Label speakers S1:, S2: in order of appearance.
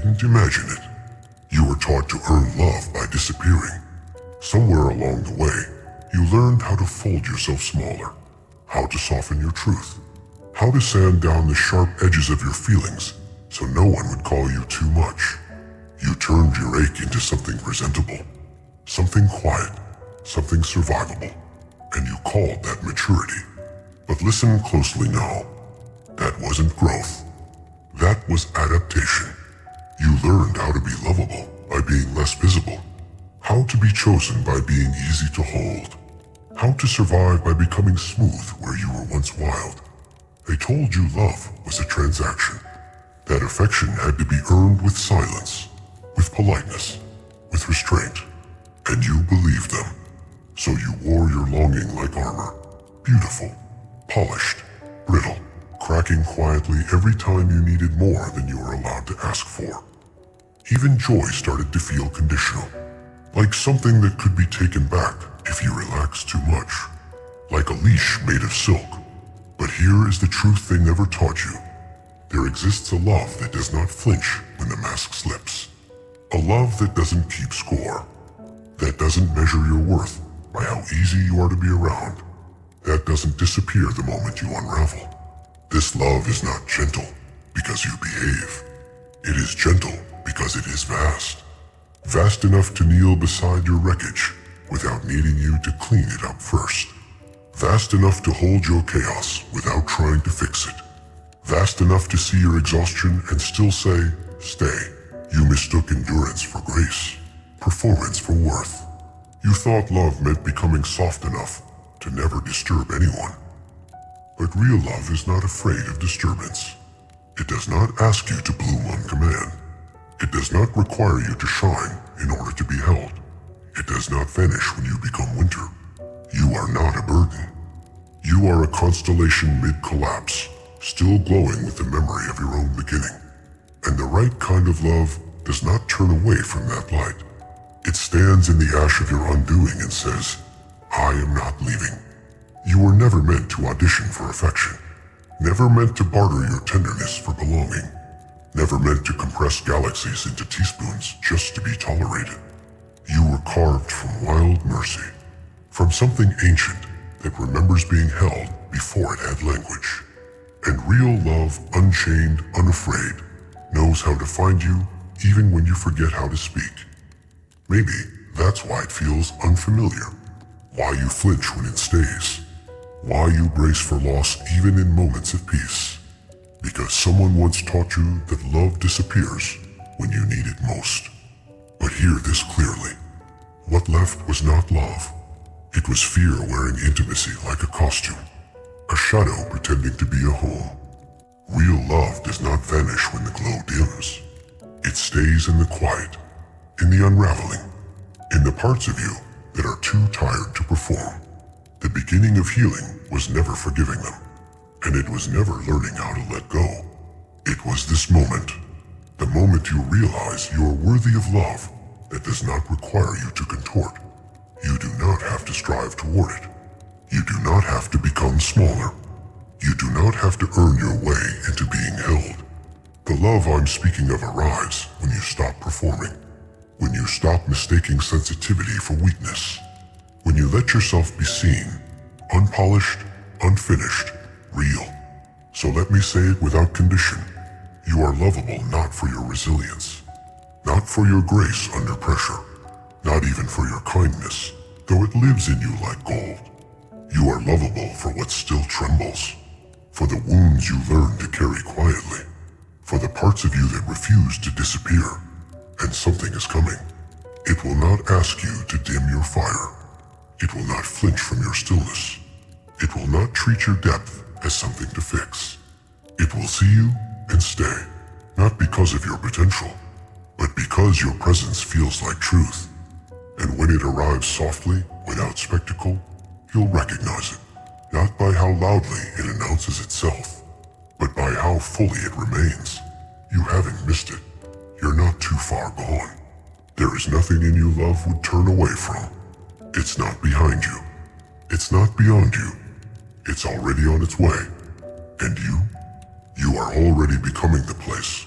S1: didn't imagine it. You were taught to earn love by disappearing. Somewhere along the way, you learned how to fold yourself smaller, how to soften your truth, how to sand down the sharp edges of your feelings so no one would call you too much. You turned your ache into something presentable, something quiet, something survivable, and you called that maturity. But listen closely now. That wasn't growth. That was adaptation. You learned how to be lovable by being less visible, how to be chosen by being easy to hold, how to survive by becoming smooth where you were once wild. They told you love was a transaction, that affection had to be earned with silence, with politeness, with restraint, and you believed them. So you wore your longing like armor, beautiful, polished, brittle, cracking quietly every time you needed more than you were allowed to ask for. Even joy started to feel conditional, like something that could be taken back if you relaxed too much, like a leash made of silk. But here is the truth they never taught you. There exists a love that does not flinch when the mask slips. A love that doesn't keep score, that doesn't measure your worth by how easy you are to be around, that doesn't disappear the moment you unravel. This love is not gentle because you behave. It is gentle because it is vast. Vast enough to kneel beside your wreckage without needing you to clean it up first. Vast enough to hold your chaos without trying to fix it. Vast enough to see your exhaustion and still say, stay. You mistook endurance for grace, performance for worth. You thought love meant becoming soft enough to never disturb anyone. But real love is not afraid of disturbance. It does not ask you to bloom on command. It does not require you to shine in order to be held. It does not vanish when you become winter. You are not a burden. You are a constellation mid-collapse, still glowing with the memory of your own beginning. And the right kind of love does not turn away from that light. It stands in the ash of your undoing and says, I am not leaving. You were never meant to audition for affection, never meant to barter your tenderness for belonging, never meant to compress galaxies into teaspoons just to be tolerated. You were carved from wild mercy, from something ancient that remembers being held before it had language. And real love, unchained, unafraid, knows how to find you even when you forget how to speak. Maybe that's why it feels unfamiliar, why you flinch when it stays, why you brace for loss even in moments of peace. Because someone once taught you that love disappears when you need it most. But hear this clearly. What left was not love. It was fear wearing intimacy like a costume, a shadow pretending to be a home. Real love does not vanish when the glow dims. It stays in the quiet, in the unraveling, in the parts of you that are too tired to perform. The beginning of healing was never forgiving them, and it was never learning how to let go. It was this moment, the moment you realize you are worthy of love that does not require you to contort. You do not have to strive toward it. You do not have to become smaller. You do not have to earn your way into being held. The love I'm speaking of arrives when you stop performing, when you stop mistaking sensitivity for weakness, when you let yourself be seen, unpolished, unfinished, real. So let me say it without condition. You are lovable not for your resilience, not for your grace under pressure, not even for your kindness, though it lives in you like gold. You are lovable for what still trembles, for the wounds you learn to carry quietly, for the parts of you that refuse to disappear. And something is coming. It will not ask you to dim your fire. It will not flinch from your stillness. It will not treat your depth as something to fix. It will see you and stay, not because of your potential, but because your presence feels like truth. And when it arrives softly, without spectacle, you'll recognize it, not by how loudly it announces itself, but by how fully it remains. You haven't missed it. You're not too far gone. There is nothing in you love would turn away from. It's not behind you. It's not beyond you. It's already on its way. And you are already becoming the place